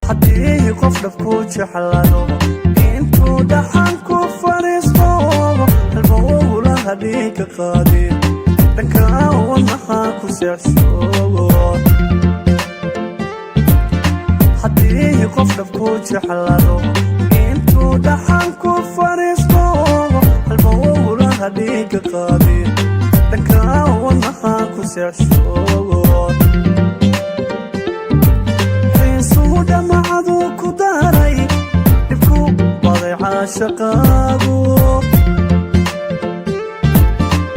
haddii qof dhabku jeclaado intuu dhaxanku fadhiisto halbowla hadii ka qaadin dhanka wadnaha ku seexshoogo haddii qof dhabku jeclaado intuu dhaxanku fadhiisto halbowla hadii ka qaadin dhanka wadnaha ku seexshoogo دمعدو كداري دبكو باضي عاشقاغو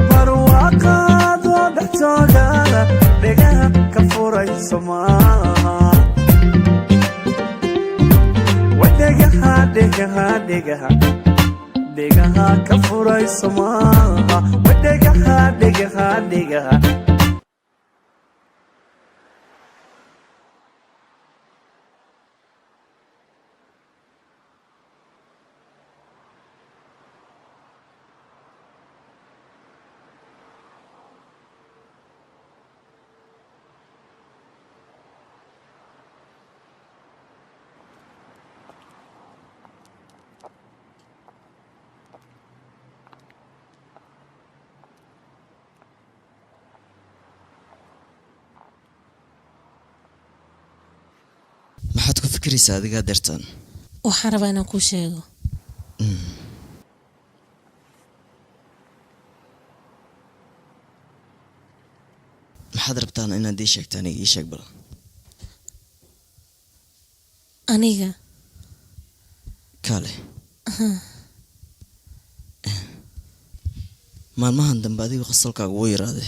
برواقادو دحتوغانا ديقاها كفوري سماها وديقاها ديقاها كفوري سماها وديقاها maxaad ku fikiraysaa adiga dartan waxaan rabaa inaan kuu sheego maxaad rabtaan inaad ii sheegto aniga ii sheeg bal aniga kale maalmahan dambe adigoo qosolkaaga wuu yaraade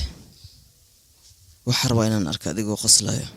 waxaan rabaa inaan arko adigoo qoslayo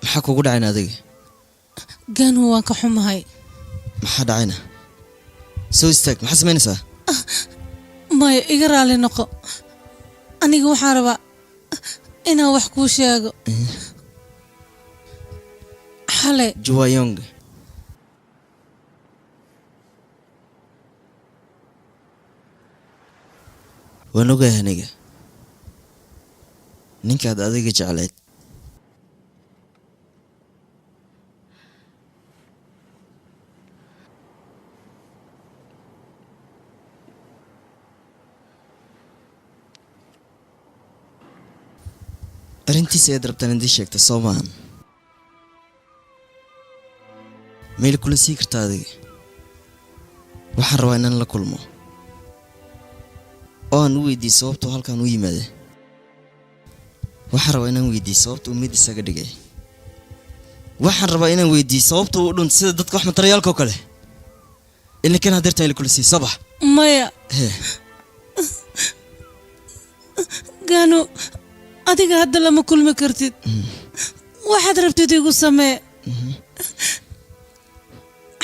maxaa kugu dhacayna adiga gaanu waan ka xumahay maxaa dhacayna soo istaag maxaa samaynaysaa maya iga raali noqo aniga waxaan rabaa inaan wax kuu sheego xale juwayong waan ogahay aniga ninkaad adiga jeclayd arrintiisa ayaad rabtaan idii sheegta soo maahan meel kula sii kartaa adiga waxaan rabaa inaan la kulmo oo aan u weydiiyo sababtuu halkaan u yimaade waxaan rabaa inaan weydiiyo sababta uu mid isaga dhigay waxaan rabaa inaan weydiiyo sababta uu dhunto sida dadka wax matarayaalka oo kale ilinkan hadeertaan ila kula sii sabax maya gaanu adiga hadda lama kulmi kartid waxaad rabtid igu samee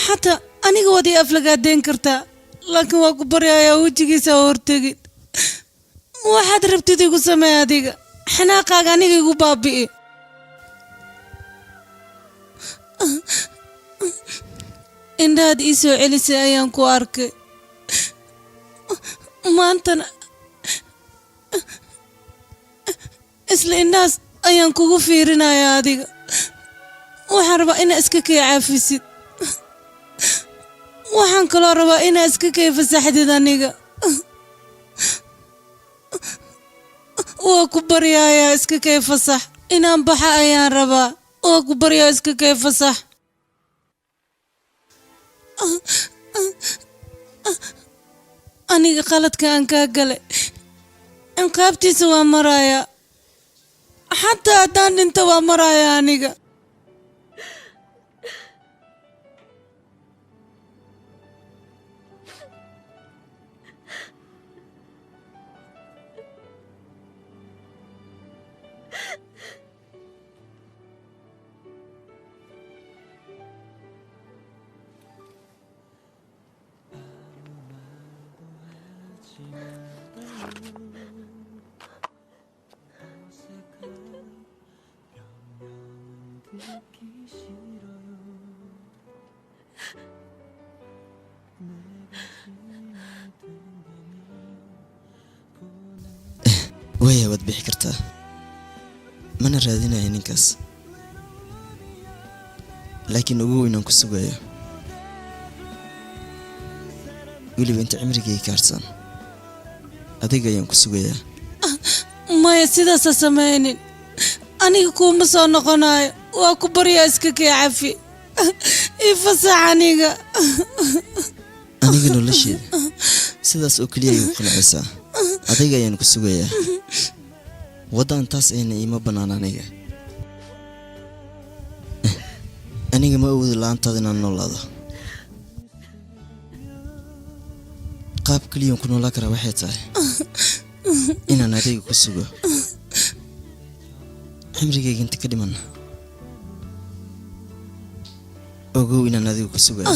xataa aniga waad ii aflagaadeyn kartaa laakiin waa ku baryayaa wejigiisa hortegid waxaad rabtid igu samee adiga xanaaqaaga aniga igu baabi'i indhahaad ii soo celisay ayaan ku arkay maantana isla indhahaas ayaan kugu fiirinayaa adiga waxaan rabaa inaa iska kay caafisid waxaan kaloo rabaa inaa iska kay fasaxdid aniga waa ku baryayaa iska kay fasax inaan baxa ayaan rabaa waa ku baryaa iska kay fasax aniga qaladka aan kaa galay inqaabtiisa waa marayaa xataa haddaan dhinto waa marayaa aniga waya waad bixi kartaa mana raadinaya ninkaas laakiin ugu weynaan ku sugayo weliba inta cimrigay kaarsan adiga ayaan ku sugayaa maya sidaas ha samaynin aniga kuuma soo noqonayo waa ku baryaa iska kee cafi ii fasax aniga nolosheeda sidaas oo keliya ayay ku qancaysaa adiga ayaan ku sugayaa waddaan taas ayna iima bannaan aniga ma awoodo la'aantaada inaan noolaado qaab keliyaan ku noolaa karaa waxay tahay inaan adiga ku sugo cimrigayga inta ka dhiman ogow inaan adiga ku sugayo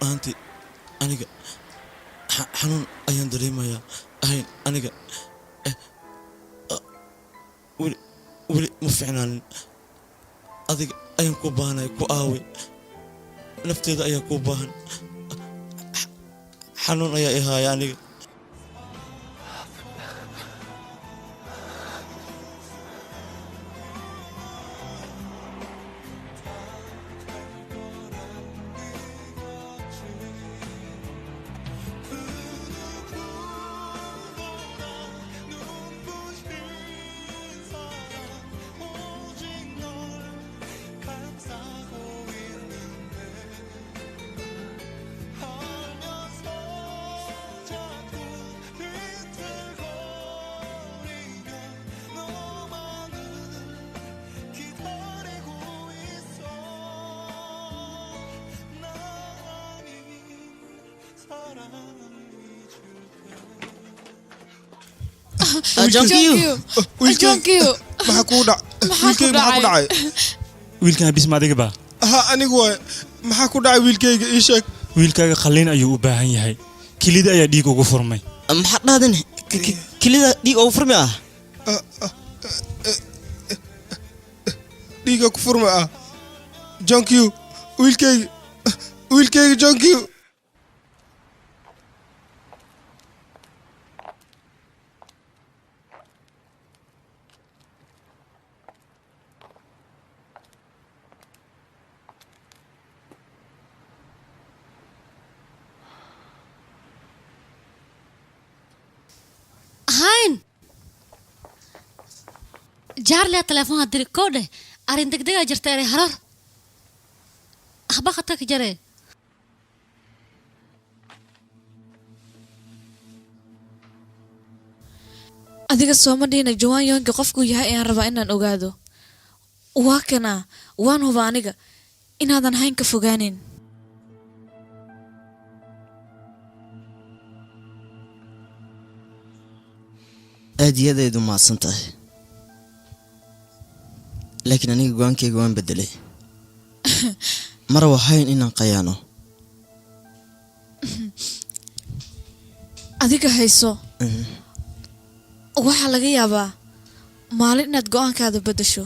runtii aniga xanuun ayaan dareemayaa aniga weli ma fiicnaanin adiga ayaan ku baahanaya ku aaway nafteeda ayaa ku baahan xanuun ayaa i haaya aniga Jonkiyo Jonkiyo maxaa kuu dhac wiilkayga maxaa ku dhacay wiilkan abis ma adiga baa ha anigu waay maxaa ku dhacay wiilkayga ii sheeg wiilkaaga qalliin ayuu u baahan yahay kilida ayaa dhiig ugu furmay maxaad dhahdeen kilida dhiig ugu furmi ah dhiiga ku furma ah jonkiyo wiilkayga jonkiyo جار لي تليفون هدري كوده أرين دق دقة جرتاري هرر أخبار خطك جري adiga Soomaaliina jawaan yoonka qofku yahay aan rabaa inaan ogaado waa kana waan huba aniga inaadan hayn ka fogaanin aadiyadeedu maasan tahay laakiin aniga go'aankayga waan bedelay mar waxayn inaan qayaano adiga hayso waxa laga yaabaa maalin inaad go'aankaada bedesho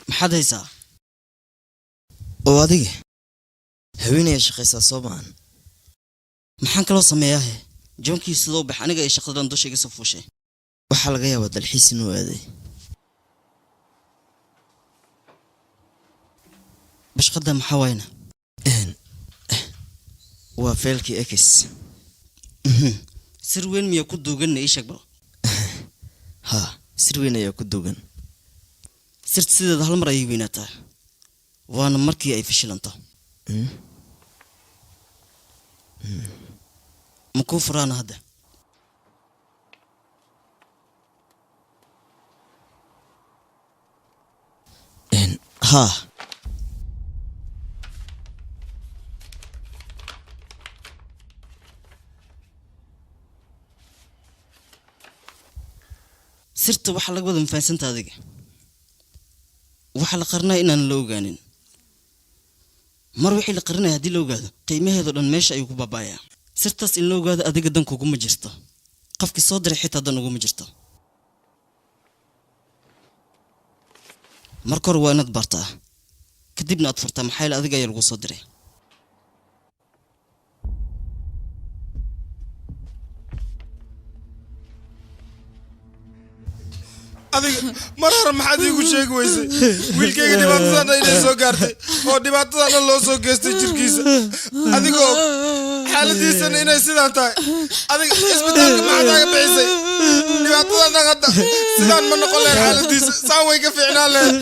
maxaad haysaa oo adiga haweenaya shaqaysaa soo baan maxaan kaloo sameeyaa joonkii sidoo bax aniga ay shaqadan dusha iga soo fuushay waxa laga yaabaa dalxiis inuu aaday bashqada maxaa wayna waa feelkii x sir weyn miya ku duugan ii sheeg bal ha sir weyn ayaa ku duugan sirta sideeda hal mar ayay weynaataa waana markii ay fashilanto ma kuu furaana hadda ها sirta waxa laga wada mafaasanta adiga waxa la qarnaa inaan la ogaanin mar wixii la qarnaa hadii la ogaado qiimaheedu dhan meesha ay ku baabaayaan sirtaas in la ogaado adiga dan kugu ma jirto qofkii soo diray xitaa dan ugu ma jirto marka hore waa inaad bartaa kadibna aad furtaa maxay adiga ayaa lagu soo diray adiga mar hore maxaad iigu sheegi weysay wiilkayga dhibaatadana inay soo gaartay oo dhibaatadana loo soo geystay jirkiisa adigoo xaaladiisana inay sidaan tahay adiga isbitaalka maxaad aga bixisay dhibaatadana hadda sidaan ma noqon lahayn xaaladiisa saan way ka fiicnaan lahayd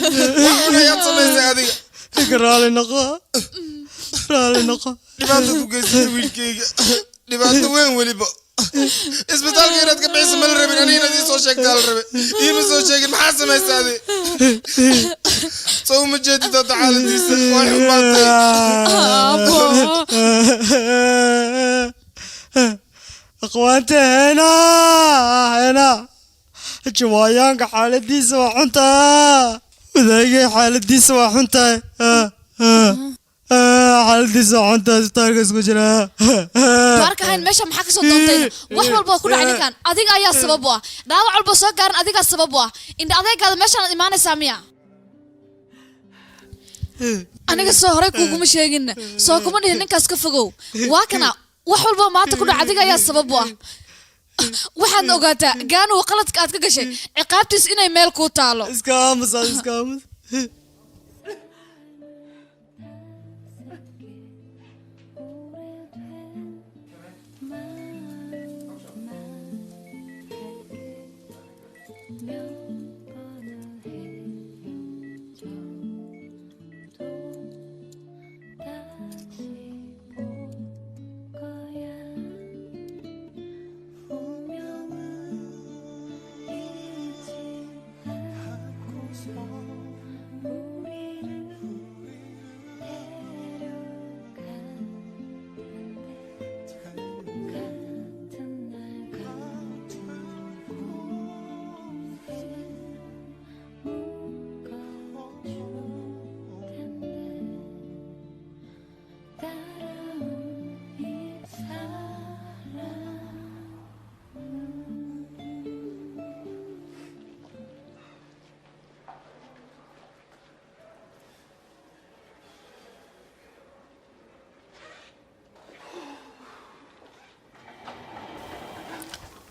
wax un ayaad samaysay adiga raali noqo dhibaatad u geysatay wiilkayga dhibaato weyn weliba isbitaalka inaad ka bixiso ma la rabin aniga inaad ii soo sheegtaa la rabe iima soo sheegin maxaa samaysaa adi soo uma jeedid hadda xaaladiisa way xumaatay akhwaanta hena jawayaanka xaaladiisa waa xuntaa wadaagay xaaladiisa waa xuntaa xaaladiisa waa xuntaa isbitaalka isku jira barkahayn meesha maxaa ka soo doontay wax walba ku dhacay ninkan adiga ayaa sabab u ah dhaawac walba soo gaaran adiga sabab u ah inta adeegaada meeshaan imaanaysaa miya aniga soo hore kuuguma sheegin soo kuma dhihin ninkaas ka fogow waa kana wax walba maanta ku dhac adiga ayaa sabab u ah waxaad ogaataa gaanu qaladka aad ka gashay ciqaabtiis inay meel ku taalo iska aamus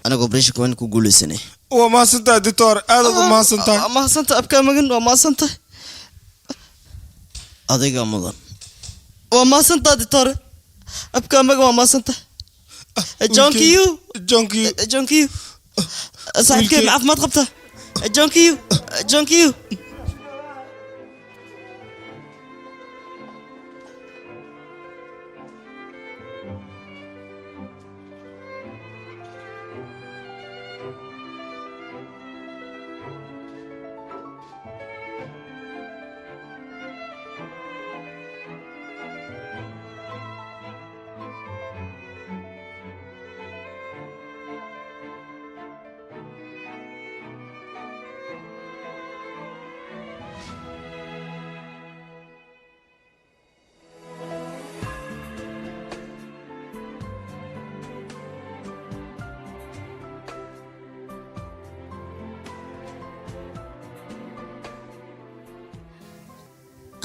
anaga operation waan ku guuleysanay waa maasantaa doctor aad ugu maasantaa maasanta abka magan waa maasanta adiga mudan waa maasanta doctor abka magan waa maasanta jonkiyu صاحبك معف ما تقبته جونكيو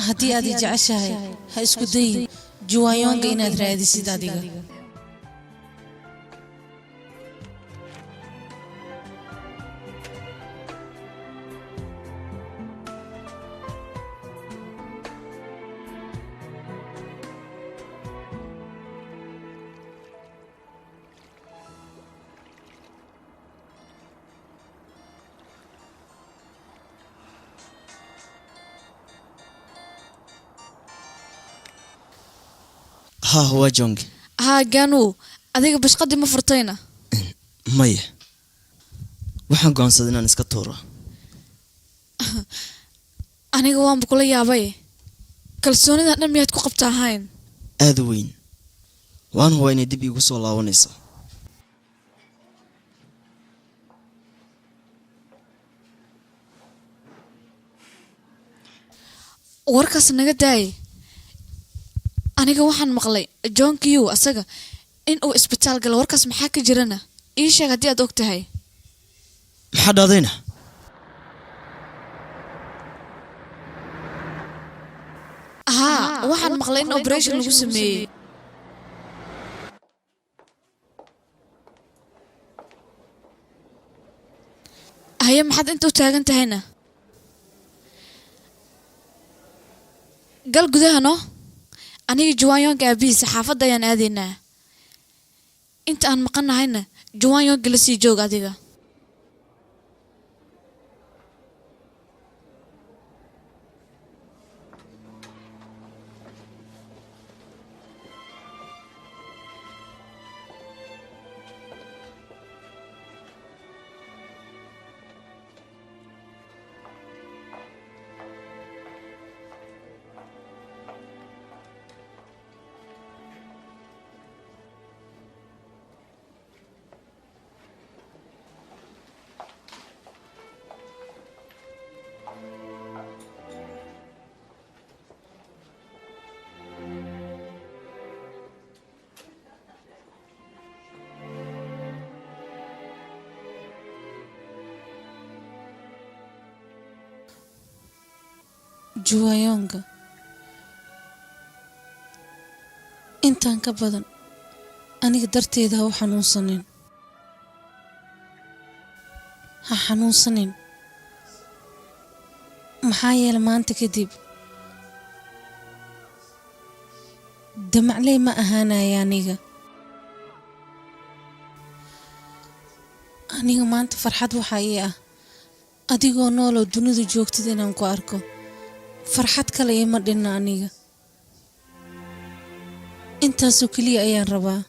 haddii aad jeceshahay ha isku dayin juwaayonga inaad raadisid adiga ها هو جونج ها جانو adiga bashqadi ma furtayna maya waxaan go'aansaday inaan iska tuuro aniga waan kula yaabay kalsoonida dhan miyaad ku qabtaa hayn aad weyn waan huwa inay dib igu soo laabanayso warkaas naga daay aniga waxaan maqlay John Q asaga in uu isbitaal gal warkaas maxaa ka jirana ii sheeg hadii aad og tahay maxaa dhadayna waxaan maqlay in operation lagu sameeyay haya maxaad inta u taagan tahayna gal gudaha no aniga juwaayonka aabihiisa xaafadda ayaan aadaynaa inta aan maqannahayna juwaayonka la sii joog adiga juwaayonga intaan ka badan aniga darteeda ha u xanuunsanin ha xanuunsanin maxaa yeelay maanta kadib damacley ma ahaanaya aniga maanta farxad waxaa ii ah adigoo nooloo dunida joogtid inaan ku arko farxad kale ima dhinna aniga intaasoo keliya ayaan rabaa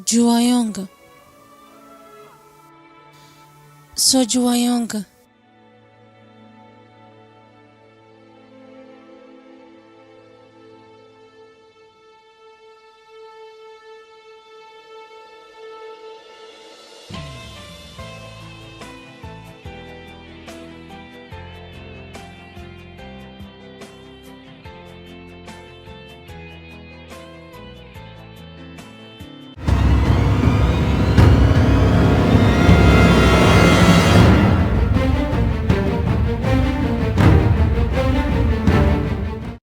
juwaayonga